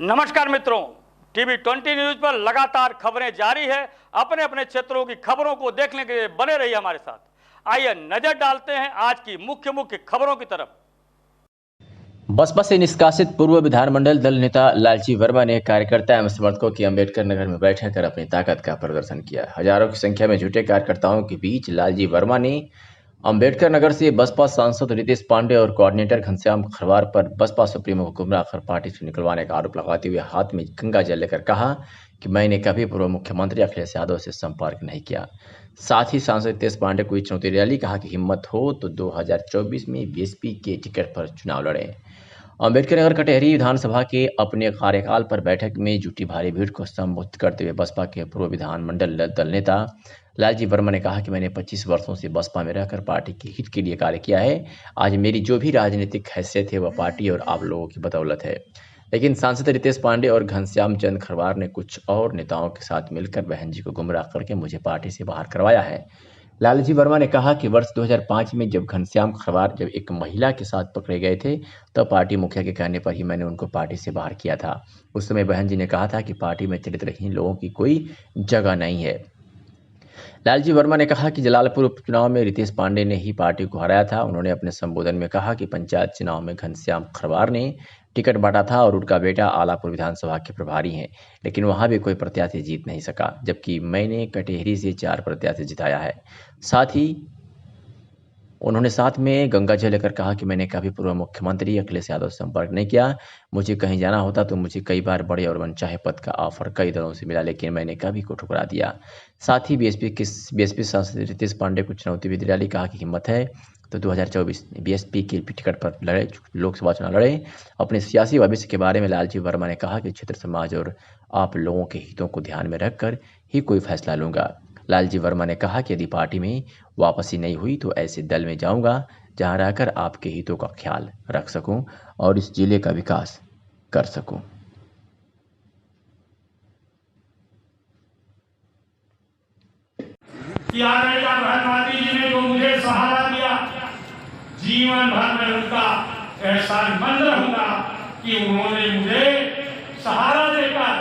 नमस्कार मित्रों, TV 20 news पर लगातार खबरें जारी है। अपने अपने क्षेत्रों की खबरों को देखने के लिए बने रहिए हमारे साथ। आइए नजर डालते हैं आज की मुख्य खबरों की तरफ। बसपा से निष्कासित पूर्व विधानमंडल दल नेता लालजी वर्मा ने कार्यकर्ता एवं समर्थकों की अंबेडकर नगर में बैठक कर अपनी ताकत का प्रदर्शन किया। हजारों की संख्या में जुटे कार्यकर्ताओं के बीच लालजी वर्मा ने अंबेडकर नगर से बसपा सांसद रितेश पांडे और कोऑर्डिनेटर घनश्याम खरवार पर बसपा सुप्रीमो को गुमराह कर पार्टी से निकलवाने का आरोप लगाते हुए हाथ में गंगा जल लेकर कहा कि मैंने कभी पूर्व मुख्यमंत्री अखिलेश यादव से संपर्क नहीं किया। साथ ही सांसद रितेश पांडे को चुनौती रैली कहा कि हिम्मत हो तो 2024 में बीएसपी के टिकट पर चुनाव लड़ें। अंबेडकर नगर कटेहरी विधानसभा के अपने कार्यकाल पर बैठक में जुटी भारी भीड़ को संबोधित करते हुए बसपा के पूर्व विधानमंडल दल नेता लालजी वर्मा ने कहा कि मैंने 25 वर्षों से बसपा में रहकर पार्टी के हित के लिए कार्य किया है। आज मेरी जो भी राजनीतिक हैसियत है वह पार्टी और आप लोगों की बदौलत है। लेकिन सांसद रितेश पांडे और घनश्याम चंद खरवार ने कुछ और नेताओं के साथ मिलकर बहन जी को गुमराह करके मुझे पार्टी से बाहर करवाया है। लालजी वर्मा ने कहा कि वर्ष 2005 में जब घनश्याम खरवार जब एक महिला के साथ पकड़े गए थे तब पार्टी मुखिया के कहने पर ही मैंने उनको पार्टी से बाहर किया था। उस समय बहन जी ने कहा था कि पार्टी में चरित्रहीन लोगों की कोई जगह नहीं है। लालजी वर्मा ने कहा कि जलालपुर उपचुनाव में रितेश पांडे ने ही पार्टी को हराया था। उन्होंने अपने संबोधन में कहा कि पंचायत चुनाव में घनश्याम खरवार ने टिकट बांटा था और उनका बेटा आलापुर विधानसभा के प्रभारी हैं, लेकिन वहां भी कोई प्रत्याशी जीत नहीं सका, जबकि मैंने कटेहरी से 4 प्रत्याशी जिताया है। साथ ही उन्होंने साथ में गंगा जल लेकर कहा कि मैंने कभी पूर्व मुख्यमंत्री अखिलेश यादव से संपर्क नहीं किया। मुझे कहीं जाना होता तो मुझे कई बार बड़े और मनचाहे पद का ऑफर कई दलों से मिला, लेकिन मैंने कभी को ठुकरा दिया। साथ ही बीएसपी सांसद रितेश पांडे को चुनौती भी दिलाई, कहा कि हिम्मत है तो 2024 में बीएसपी के टिकट पर लड़े, लोकसभा चुनाव लड़े। अपने सियासी भविष्य के बारे में लालजी वर्मा ने कहा कि क्षेत्र समाज और आप लोगों के हितों को ध्यान में रखकर ही कोई फैसला लूंगा। लालजी वर्मा ने कहा कि यदि पार्टी में वापसी नहीं हुई तो ऐसे दल में जाऊंगा जहां रहकर आपके हितों का ख्याल रख सकूं और इस जिले का विकास कर सकूं। भारती जी ने जो मुझे सहारा दिया, जीवन भर में उनका ऐसा मंत्र होगा कि उन्होंने मुझे सहारा देकर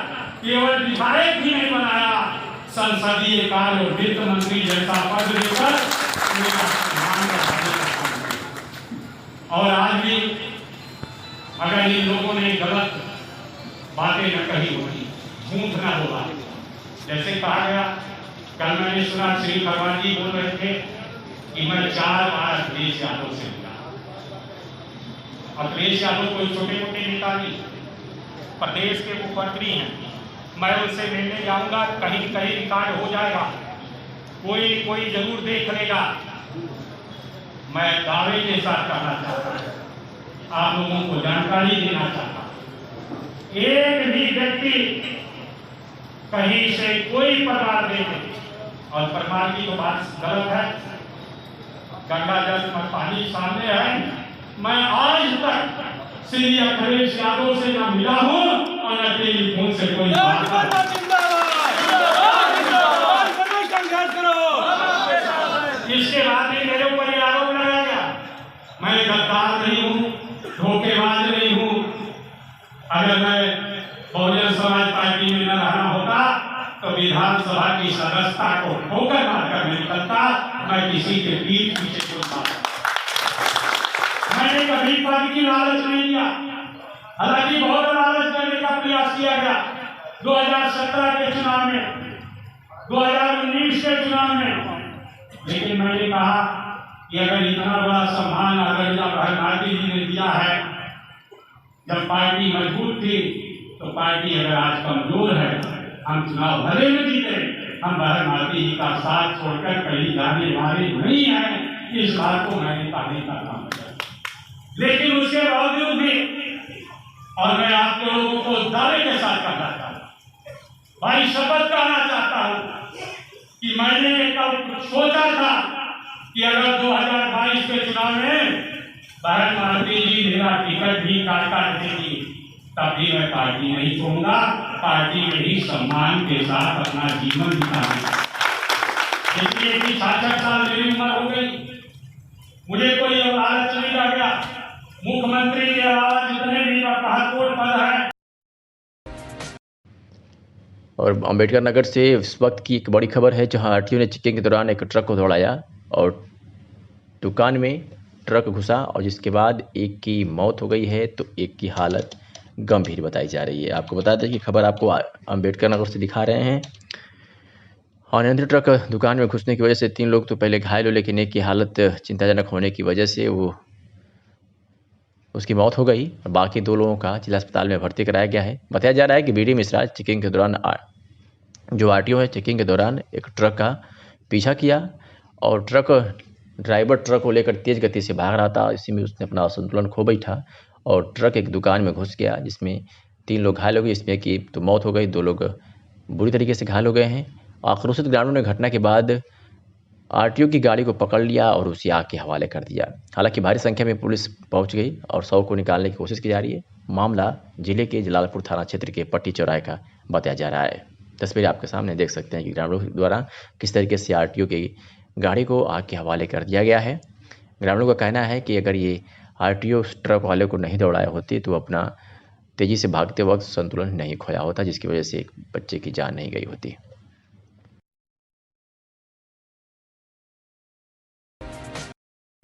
केवल विधायक ही नहीं बनाया, संसदीय कार्य और वित्त मंत्री जैसा पद देकर मेरा सम्मान बढ़ाने। और आज भी अगर इन लोगों ने गलत बातें न कही होती, झूठ न बोला, जैसे कहा गया, कल मैंने सुना श्री भगवान जी बोल रहे थे कि मैं 4 बार अखिलेश यादव से मिला। अखिलेश यादव कोई छोटे मोटे नेता नहीं, प्रदेश के मुख्यमंत्री हैं। मैं उनसे मिलने जाऊंगा, कहीं कहीं रिकॉर्ड हो जाएगा, कोई जरूर देख लेगा। मैं दावे के साथ कहना चाहता हूं, आप लोगों को जानकारी देना चाहता हूं, एक भी व्यक्ति कहीं से कोई प्रमाण दे दे, और प्रमाण की तो बात गलत है, गंगा जल में पानी सामने है। मैं आज तक श्री अखिलेश यादव से न मिला हूं और न टेलीफोन से कोई बात इसके बाद भी मेरे ऊपर आरोप लगाया गया मैं गद्दार नहीं हूं, धोखेबाज नहीं हूं। अगर मैं बहुजन समाज पार्टी में न रहना होता तो विधानसभा की सदस्यता को ठोकर मारकर निकलता। मैं किसी के पीठ पीछे मैंने कभी पद की लालच नहीं दिया, हालांकि बहुत लालच करने का प्रयास किया गया 2017 के चुनाव में, 2019 के चुनाव में, लेकिन मैंने कहा कि अगर इतना बड़ा सम्मान आदरणीय भारती जी ने दिया है, जब पार्टी मजबूत थी, तो पार्टी अगर आज कमजोर है, हम चुनाव भले में जीते, हम भारती जी का साथ छोड़कर कहीं जाने वाले नहीं है। इस बात को मैंने पाने का काम किया, लेकिन उसके बावजूद भी, और मैं आप लोगों को दावे के साथ कहना चाहता हूं, भाई शपथ कहना चाहता हूं कि मैंने कब सोचा था कि अगर 2022 के चुनाव में बहन भारती जी मेरा टिकट भी काट देगी, तब भी मैं पार्टी नहीं छोड़ूंगा, पार्टी में ही सम्मान के साथ अपना जीवन बिताऊंगा। इसलिए कि 66 साल मेरी उम्र हो गई, मुझे कोई लालच नहीं रह गया। मुख्यमंत्री के अलावा जितने भी पद है और अम्बेडकर नगर से इस वक्त की एक बड़ी खबर है, जहां आरटीओ ने चेकिंग के दौरान एक ट्रक को दौड़ाया और दुकान में ट्रक घुसा और जिसके बाद एक की मौत हो गई है तो एक की हालत गंभीर बताई जा रही है। आपको बता दें कि खबर आपको अम्बेडकर नगर से दिखा रहे हैं। अनियंत्रित ट्रक दुकान में घुसने की वजह से 3 लोग तो पहले घायल हो, लेकिन एक की हालत चिंताजनक होने की वजह से उसकी मौत हो गई और बाकी 2 लोगों का जिला अस्पताल में भर्ती कराया गया है। बताया जा रहा है कि बीडी मिश्रा चेकिंग के दौरान जो आरटीओ है चेकिंग के दौरान एक ट्रक का पीछा किया और ड्राइवर ट्रक को लेकर तेज गति से भाग रहा था। इसी में उसने अपना संतुलन खो बैठा और ट्रक एक दुकान में घुस गया, जिसमें 3 लोग घायल हो गए। इसमें की तो मौत हो गई, 2 लोग बुरी तरीके से घायल हो गए हैं। आक्रोशित ग्रामीणों ने घटना के बाद आरटीओ की गाड़ी को पकड़ लिया और उसे आग के हवाले कर दिया। हालांकि भारी संख्या में पुलिस पहुंच गई और शव को निकालने की कोशिश की जा रही है। मामला जिले के जलालपुर थाना क्षेत्र के पट्टी चौराहे का बताया जा रहा है। तस्वीर आपके सामने देख सकते हैं कि ग्रामीणों द्वारा किस तरीके से आरटीओ की गाड़ी को आग के हवाले कर दिया गया है। ग्रामीणों का कहना है कि अगर ये आरटीओ ट्रक वाले को नहीं दौड़ाया होती तो अपना तेजी से भागते वक्त संतुलन नहीं खोया होता, जिसकी वजह से एक बच्चे की जान नहीं गई होती।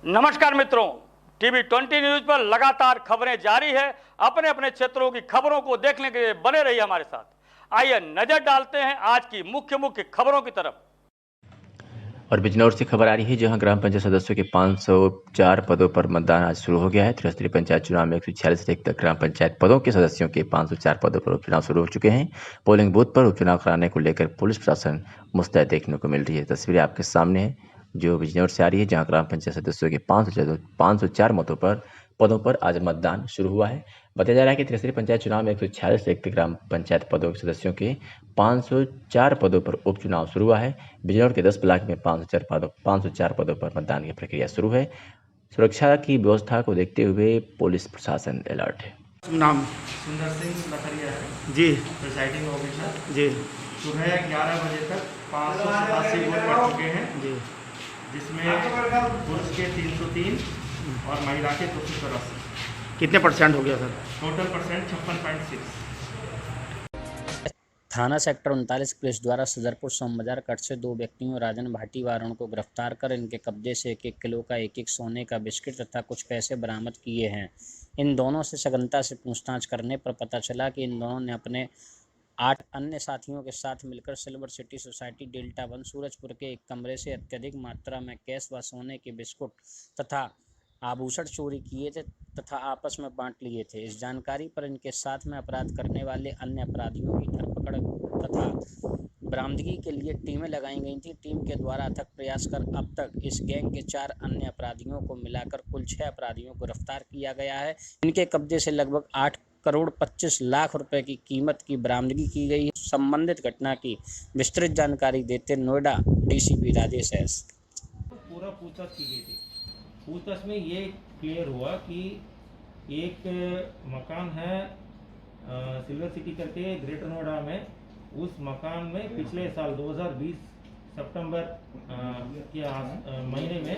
नमस्कार मित्रों, टीवी 20 न्यूज पर लगातार खबरें जारी है। अपने अपने क्षेत्रों की खबरों को देखने के लिए बने रहिए हमारे साथ। आइए नजर डालते हैं आज की मुख्य खबरों की तरफ। और बिजनौर से खबर आ रही है, जहां ग्राम पंचायत सदस्यों के 504 पदों पर मतदान आज शुरू हो गया है। त्रिस्तरीय पंचायत चुनाव में 146 से तक ग्राम पंचायत पदों के सदस्यों के 504 पदों पर उपचुनाव शुरू हो चुके हैं। पोलिंग बूथ पर उपचुनाव कराने को लेकर पुलिस प्रशासन मुस्तैद देखने को मिल रही है। तस्वीरें आपके सामने है जो बिजनौर से आ रही है, जहां ग्राम पंचायत सदस्यों के 504 पदों पर आज मतदान शुरू हुआ है। बताया जा रहा है कि त्रिस्तरीय पंचायत चुनाव में 146 से ग्राम पंचायत पदों के सदस्यों के 504 पदों पर उपचुनाव शुरू हुआ है। बिजनौर के 10 ब्लॉक में 504 पदों पर मतदान की प्रक्रिया शुरू है। सुरक्षा की व्यवस्था को देखते हुए पुलिस प्रशासन अलर्ट है। नाम सुंदर सिंह लखरिया है जी प्रिसाइडिंग ऑफिसर। जी सुबह 11 बजे तक 587 वोट पड़ चुके हैं, जी जिसमें पुरुष के 303 और महिला के 284। कितने % हो गया सर? Total percent 56.6। थाना सेक्टर 39 पुलिस द्वारा सदरपुर सोम बाजार कट से 2 व्यक्तियों राजन भाटी वारण को गिरफ्तार कर इनके कब्जे से 1-1 किलो का 1-1 सोने का बिस्किट तथा कुछ पैसे बरामद किए हैं। इन दोनों से सघनता से पूछताछ करने पर पता चला कि इन दोनों ने अपने 8 अन्य साथियों के साथ मिलकर silver city society delta 1 Surajpur के एक कमरे से अत्यधिक मात्रा में कैश व सोने के बिस्कुट तथा आभूषण चोरी किए थे तथा आपस में बांट लिए थे। इस जानकारी पर इनके साथ में अपराध करने वाले अन्य अपराधियों की धरपकड़ तथा बरामदगी के लिए टीमें लगाई गई थी। टीम के द्वारा अथक प्रयास कर अब तक इस गैंग के 4 अन्य अपराधियों को मिलाकर कुल 6 अपराधियों को गिरफ्तार किया गया है। इनके कब्जे से लगभग 8 करोड़ 25 लाख रुपए की कीमत की बरामदगी की गई है। संबंधित घटना की विस्तृत जानकारी देते नोएडा डीसीपी राजेश एस। पूरा पूछताछ की गई थी। पूछताछ में ये क्लियर हुआ कि एक मकान है सिल्वर सिटी करके ग्रेटर नोएडा में। उस मकान में पिछले साल 2020 सितंबर के महीने में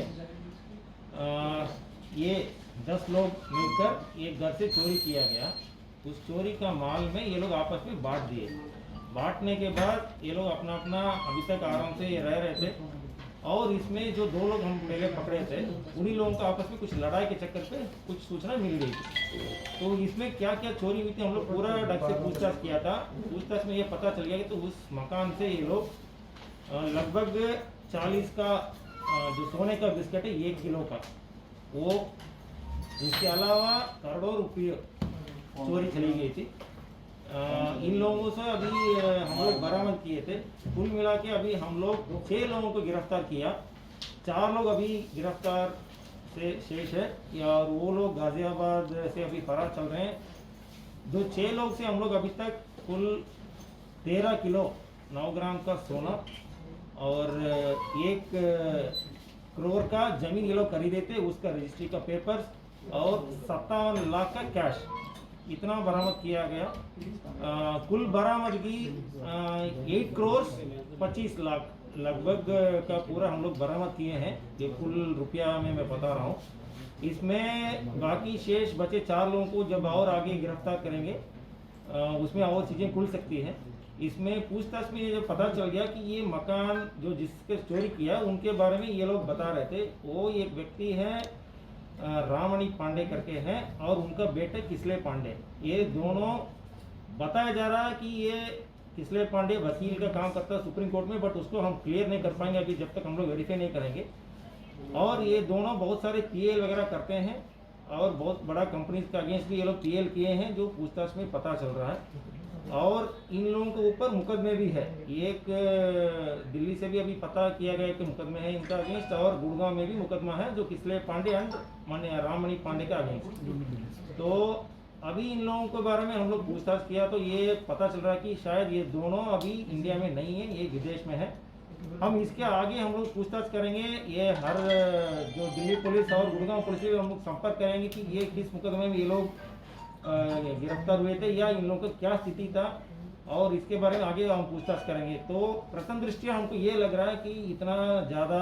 ये 10 लोग मिलकर एक घर से चोरी किया गया। उस चोरी का माल में ये लोग आपस में बांट दिए। बांटने के बाद ये लोग अपना अपना अभी तक आराम से रह रहे थे। और इसमें जो 2 लोग हम पहले पकड़े थे, उन्हीं लोगों का आपस में कुछ लड़ाई के चक्कर पे कुछ सूचना मिल गई थी। तो इसमें क्या क्या चोरी हुई थी हम लोग पूरा ढंग से पूछताछ किया था। पूछताछ में ये पता चल गया कि तो उस मकान से ये लोग लगभग 40 का जो सोने का बिस्किट है 1 किलो का, वो इसके अलावा करोड़ों रुपये चोरी चली गई थी। इन लोगों से अभी हम लोग बरामद किए थे। कुल मिला के अभी हम लोग 6 लोगों को गिरफ्तार किया। 4 लोग अभी गिरफ्तार से शेष है और वो लोग गाजियाबाद से अभी फरार चल रहे हैं। जो 6 लोग से हम लोग अभी तक कुल 13 किलो 9 ग्राम का सोना और 1 करोड़ का जमीन ये लोग खरीदे थे, उसका रजिस्ट्री का पेपर्स और 57 लाख का कैश, इतना बरामद किया गया। कुल बरामदगी 8 करोड़ 25 लाख लगभग का पूरा हम लोग बरामद किए हैं। ये कुल रुपया में मैं बता रहा हूँ। इसमें बाकी शेष बचे 4 लोगों को जब और आगे गिरफ्तार करेंगे उसमें और चीज़ें खुल सकती हैं। इसमें पूछताछ में ये जो पता चल गया कि ये मकान जो जिसके चोरी किया उनके बारे में ये लोग बता रहे थे। वो एक व्यक्ति है रामणी पांडे करके हैं और उनका बेटे किसले पांडे। ये दोनों बताया जा रहा है कि ये किसले पांडे वकील का काम करता है सुप्रीम कोर्ट में, बट उसको हम क्लियर नहीं कर पाएंगे अभी जब तक हम लोग वेरीफाई नहीं करेंगे। और ये दोनों बहुत सारे पीएल वगैरह करते हैं और बहुत बड़ा कंपनीज के अगेंस्ट भी ये लोग पीएल किए हैं, जो पूछताछ में पता चल रहा है। और इन लोगों के ऊपर मुकदमे भी है। एक दिल्ली से भी अभी पता किया गया कि मुकदमे है इनका अगेंस्ट, और गुड़गांव में भी मुकदमा है जो किसले पांडे एंड राममणि पांडे का अगेंस्ट। तो अभी इन लोगों के बारे में हम लोग पूछताछ किया तो ये पता चल रहा है कि शायद ये दोनों अभी इंडिया में नहीं है, ये विदेश में है। हम इसके आगे हम लोग पूछताछ करेंगे। ये हर जो दिल्ली पुलिस और गुड़गांव पुलिस से हम लोग संपर्क करेंगे कि ये किस मुकदमे में ये लोग गिरफ्तार हुए थे या इन लोगों का क्या स्थिति था, और इसके बारे में आगे हम पूछताछ करेंगे। तो प्रथम दृष्टया हमको ये लग रहा है कि इतना ज़्यादा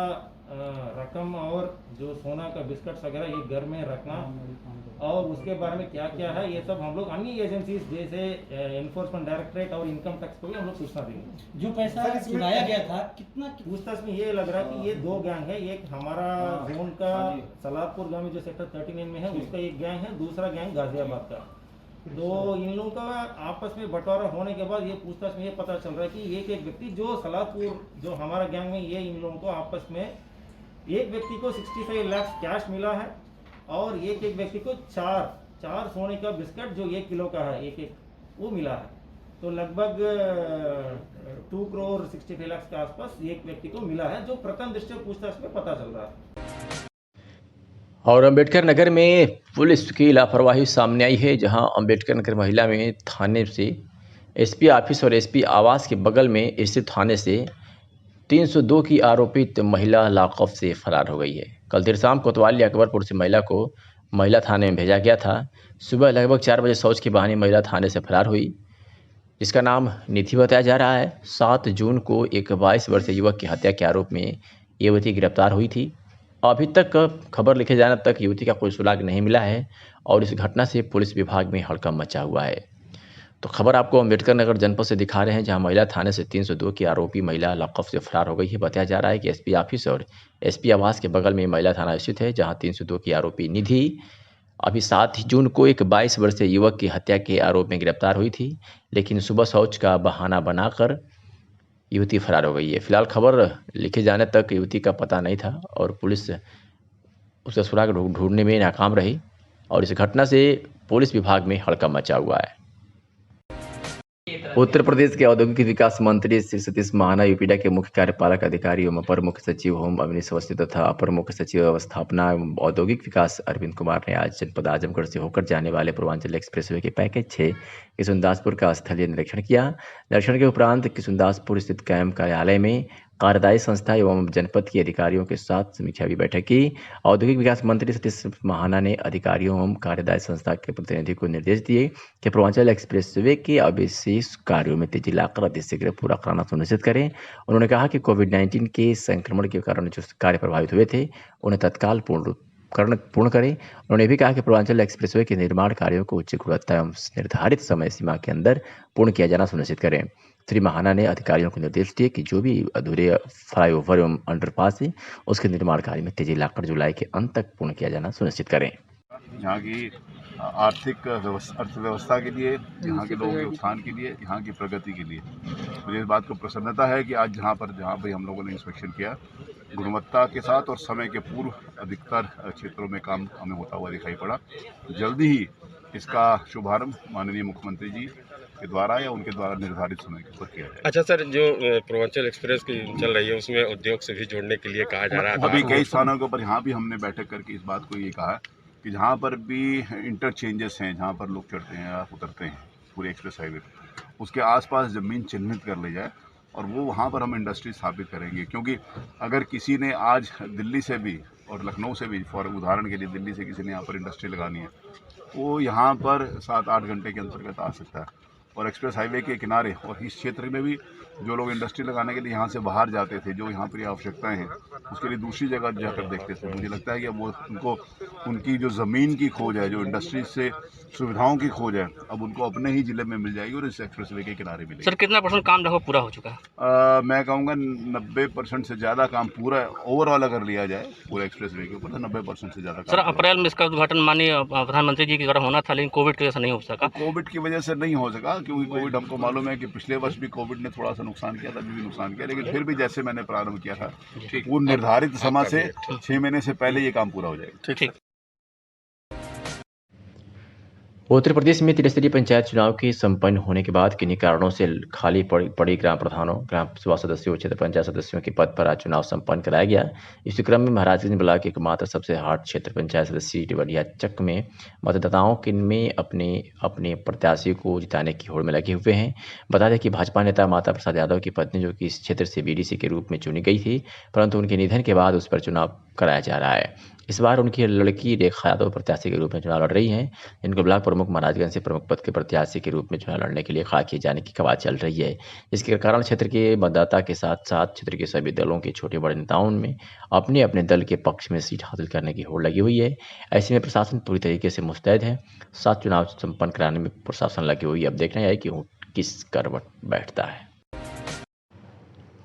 रकम और जो सोना का बिस्किट्स वगैरह ये घर में रखना और उसके बारे में क्या क्या है ये सब हम लोग अन्य एजेंसीज जैसे एनफोर्समेंट डायरेक्टरेट और इनकम टैक्स को भी हम लोग सूचना देंगे। जो पैसा चुराया गया था कितना पूछताछ में ये लग रहा है कि ये दो गैंग है। एक हमारा जोन का सलारपुर गांव में जो सेक्टर 39 में है उसका एक गैंग है, दूसरा गैंग गाजियाबाद का। तो इन लोगों का आपस में बंटवारा होने के बाद ये पूछताछ में ये पता चल रहा है कि एक व्यक्ति जो सलारपुर जो हमारा गैंग में ये इन लोगों को आपस में एक व्यक्ति को 65 लाख कैश मिला है और एक व्यक्ति को चार सोने का बिस्किट जो 1 किलो का है एक वो मिला है। तो लगभग 2 करोड़ 65 लाख के आसपास एक व्यक्ति को मिला है, जो प्रथम दृष्टया पूछताछ में पता चल रहा है। और अंबेडकर नगर में पुलिस की लापरवाही सामने आई है, जहां अंबेडकर नगर महिला में थाने से एसपी ऑफिस और एसपी आवास के बगल में स्थित थाने से 302 की आरोपित महिला लॉकअप से फरार हो गई है। कल देर शाम कोतवाली अकबरपुर से महिला को महिला थाने में भेजा गया था। सुबह लगभग 4 बजे शौच के बहाने महिला थाने से फरार हुई, जिसका नाम निधि बताया जा रहा है। 7 जून को एक 22 वर्षीय युवक की हत्या के आरोप में युवती गिरफ्तार हुई थी। अभी तक खबर लिखे जाने तक युवती का कोई सुराग नहीं मिला है और इस घटना से पुलिस विभाग में हड़कंप मचा हुआ है। तो खबर आपको अंबेडकर नगर जनपद से दिखा रहे हैं, जहां महिला थाने से 302 की आरोपी महिला लॉकअप से फरार हो गई है। बताया जा रहा है कि एसपी ऑफिस और एसपी आवास के बगल में महिला थाना स्थित है, जहां 302 की आरोपी निधि अभी 7 जून को एक 22 वर्षीय युवक की हत्या के आरोप में गिरफ्तार हुई थी, लेकिन सुबह शौच का बहाना बनाकर युवती फरार हो गई है। फिलहाल खबर लिखे जाने तक युवती का पता नहीं था और पुलिस उसका सुराग ढूंढने में नाकाम रही और इस घटना से पुलिस विभाग में हड़कंप मचा हुआ है। उत्तर प्रदेश के औद्योगिक विकास मंत्री श्री सतीश महाना, यूपीडा के मुख्य कार्यपालक अधिकारी एवं अपर मुख्य सचिव होम अवनीश अवस्थी तथा अपर मुख्य सचिव व्यवस्थापना एवं औद्योगिक विकास अरविंद कुमार ने आज जनपद आजमगढ़ से होकर जाने वाले पूर्वांचल एक्सप्रेसवे के पैकेज 6 किशुनदासपुर का स्थलीय निरीक्षण किया। निरीक्षण के उपरांत किशुनदासपुर स्थित कैंप कार्यालय में कार्यदायी संस्था एवं जनपद के अधिकारियों के साथ समीक्षा भी बैठक की। औद्योगिक विकास मंत्री सतीश महाना ने अधिकारियों एवं कार्यदायी संस्था के प्रतिनिधि को निर्देश दिए कि पूर्वांचल एक्सप्रेसवे के अवशेष कार्यों में तेजी लाकर अतिशीघ्र पूरा कराना सुनिश्चित करें। उन्होंने कहा कि कोविड-19 के संक्रमण के कारण जो कार्य प्रभावित हुए थे उन्हें तत्काल पूर्ण करें। उन्होंने भी कहा कि पूर्वांचल एक्सप्रेसवे के निर्माण कार्यों को उच्च गुणवत्ता एवं निर्धारित समय सीमा के अंदर पूर्ण किया जाना सुनिश्चित करें। श्री महाना ने अधिकारियों को निर्देश दिए कि जो भी अधूरे फ्लाईओवर एवं अंडरपास है उसके निर्माण कार्य में तेजी लाकर जुलाई के अंत तक पूर्ण किया जाना सुनिश्चित करें। यहाँ की आर्थिक अर्थव्यवस्था के लिए, यहाँ के लोगों के उत्थान के लिए, यहाँ की प्रगति के लिए मुझे इस बात को प्रसन्नता है कि आज जहाँ पर हम लोगों ने इंस्पेक्शन किया, गुणवत्ता के साथ और समय के पूर्व अधिकतर क्षेत्रों में काम हमें होता हुआ दिखाई पड़ा। जल्दी ही इसका शुभारंभ माननीय मुख्यमंत्री जी के द्वारा या उनके द्वारा निर्धारित समय के ऊपर किया जाए। अच्छा सर, जो पूर्वांचल एक्सप्रेस की चल रही है उसमें उद्योग से भी जोड़ने के लिए कहा जा रहा था। अभी कई स्थानों के ऊपर यहाँ भी हमने बैठक करके इस बात को ये कहा कि जहाँ पर भी इंटरचेंजेस हैं, जहाँ पर लोग चढ़ते हैं या उतरते हैं पूरे एक्सप्रेस हाईवे पर, उसके आसपास ज़मीन चिन्हित कर ली जाए और वो वहाँ पर हम इंडस्ट्री स्थापित करेंगे। क्योंकि अगर किसी ने आज दिल्ली से भी और लखनऊ से भी, फॉर उदाहरण के लिए दिल्ली से किसी ने यहाँ पर इंडस्ट्री लगानी है, वो यहाँ पर 7-8 घंटे के अंतर्गत आ सकता है और एक्सप्रेस हाईवे के किनारे और इस क्षेत्र में भी जो लोग इंडस्ट्री लगाने के लिए यहाँ से बाहर जाते थे, जो यहाँ पर आवश्यकताएं हैं उसके लिए दूसरी जगह जाकर देखते थे। मुझे लगता है कि अब वो उनको उनकी जो ज़मीन की खोज है, जो इंडस्ट्री से सुविधाओं की खोज है, अब उनको अपने ही ज़िले में मिल जाएगी और इस एक्सप्रेस वे के किनारे मिलेगी। सर कितना % काम लगभग पूरा हो चुका है? मैं कहूँगा 90% से ज़्यादा काम पूरा ओवरऑल अगर लिया जाए पूरे एक्सप्रेस वे के ऊपर तो 90% से ज़्यादा। सर अप्रैल में इसका उद्घाटन माननीय प्रधानमंत्री जी के द्वारा होना था, लेकिन कोविड की वजह से नहीं हो सका। कोविड की वजह से नहीं हो सका, क्योंकि कोविड हमको मालूम है कि पिछले वर्ष भी कोविड ने थोड़ा सा नुकसान किया था, अभी भी नुकसान किया, लेकिन फिर भी जैसे मैंने प्रारंभ किया था वो निर्धारित समय से 6 महीने से पहले ये काम पूरा हो जाएगा। ठीक। उत्तर प्रदेश में त्रिस्तरीय पंचायत चुनाव के संपन्न होने के बाद किन्हीं कारणों से खाली पड़ी ग्राम प्रधानों, ग्राम सभा सदस्यों, क्षेत्र पंचायत सदस्यों के पद पर आज चुनाव संपन्न कराया गया। इसी क्रम में महाराजगंज ब्लॉक के एकमात्र सबसे हॉट क्षेत्र पंचायत सदस्य सीट बलियाचक में मतदाताओं किनमें अपने प्रत्याशी को जिताने की होड़ में लगे हुए हैं। बता दें कि भाजपा नेता माता प्रसाद यादव की पत्नी, जो कि इस क्षेत्र से बीडीसी के रूप में चुनी गई थी, परंतु उनके निधन के बाद उस पर चुनाव कराया जा रहा है। इस बार उनकी लड़की रेखा यादव प्रत्याशी के रूप में चुनाव लड़ रही हैं, जिनको ब्लॉक प्रमुख महाराजगंज से प्रमुख पद के प्रत्याशी के रूप में चुनाव लड़ने के लिए खड़ा किए जाने की कवायद चल रही है। जिसके कारण क्षेत्र के मतदाता के साथ साथ क्षेत्र के सभी दलों के छोटे बड़े नेताओं में अपने अपने दल के पक्ष में सीट हासिल करने की होड़ लगी हुई है। ऐसे में प्रशासन पूरी तरीके से मुस्तैद है। 7 चुनाव संपन्न कराने में प्रशासन लगी हुई है। अब देखना है कि किस करवट बैठता है।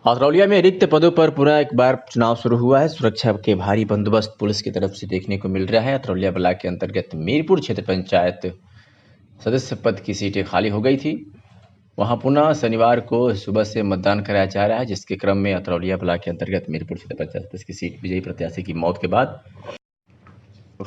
अतरौलिया में रिक्त पदों पर पुनः एक बार चुनाव शुरू हुआ है। सुरक्षा के भारी बंदोबस्त पुलिस की तरफ से देखने को मिल रहा है। अतरौलिया ब्लॉक के अंतर्गत मीरपुर क्षेत्र पंचायत सदस्य पद की सीटें खाली हो गई थी। वहां पुनः शनिवार को सुबह से मतदान कराया जा रहा है, जिसके क्रम में अतरौलिया ब्लॉक के अंतर्गत मीरपुर क्षेत्र पंचायत सदस्य की सीट विजयी प्रत्याशी की मौत के बाद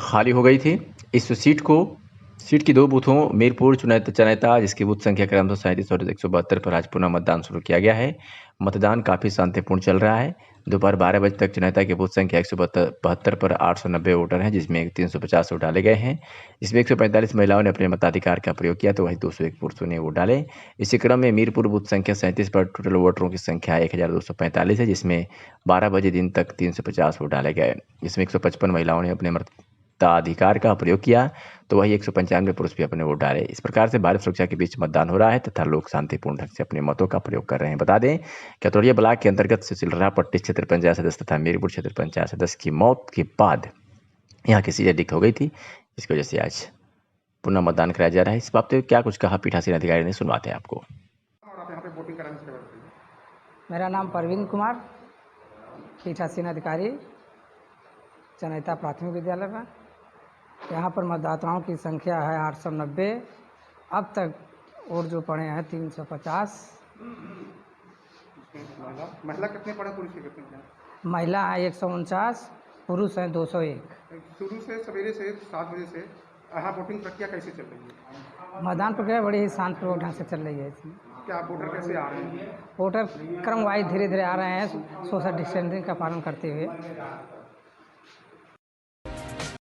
खाली हो गई थी। इस सीट की 2 बूथों मीरपुर चनैता, जिसकी बूथ संख्या क्रमशः 37 और 172 पर आज पुनः मतदान शुरू किया गया है। मतदान काफ़ी शांतिपूर्ण चल रहा है। दोपहर 12 बजे तक चनैता की बूथ संख्या 172 पर 890 वोटर हैं, जिसमें 350 वोट डाले गए हैं। इसमें 145 महिलाओं ने अपने मताधिकार का प्रयोग किया, तो वहीं 201 पुरुषों ने वोट डाले। इसी क्रम में मीरपुर बूथ संख्या 37 पर टोटल वोटरों की संख्या 1245 है, जिसमें 12 बजे दिन तक 350 वोट डाले गए। इसमें 155 महिलाओं ने अपने मताधिकार का प्रयोग किया, तो वही 195 पुरुष भी अपने वोट डाले। इस प्रकार से भारी सुरक्षा के बीच मतदान हो रहा है तथा लोग शांतिपूर्ण ढंग से अपने मतों का प्रयोग कर रहे हैं। बता दें कि अतरौलिया ब्लॉक के अंतर्गत सिलरा पट्टी क्षेत्र पंचायत सदस्य तथा मीरपुर क्षेत्र पंचायत सदस्य की मौत के बाद यहाँ की सीटें रिक्त हो गई थी, इसकी वजह से आज पुनः मतदान कराया जा रहा है। इस बात पर क्या कुछ कहा पीठासीन अधिकारी ने, सुनवाते हैं आपको। मेरा नाम परवीन कुमार, पीठासीन अधिकारी चनैता प्राथमिक विद्यालय में। यहाँ पर मतदाताओं की संख्या है 890। अब तक वोट जो पड़े हैं 350। महिला कितने पड़े, पुरुष कितने? महिला है 149, पुरुष हैं 201। शुरू से सवेरे से 7 बजे से यहाँ वोटिंग प्रक्रिया कैसे चल रही है? मतदान प्रक्रिया बड़ी ही शांतिपूर्वक ढंग से चल रही है। इसमें क्या वोटर कैसे आ रहे हैं? वोटर क्रमवाइज धीरे धीरे आ रहे हैं, सोशल डिस्टेंसिंग का पालन करते हुए।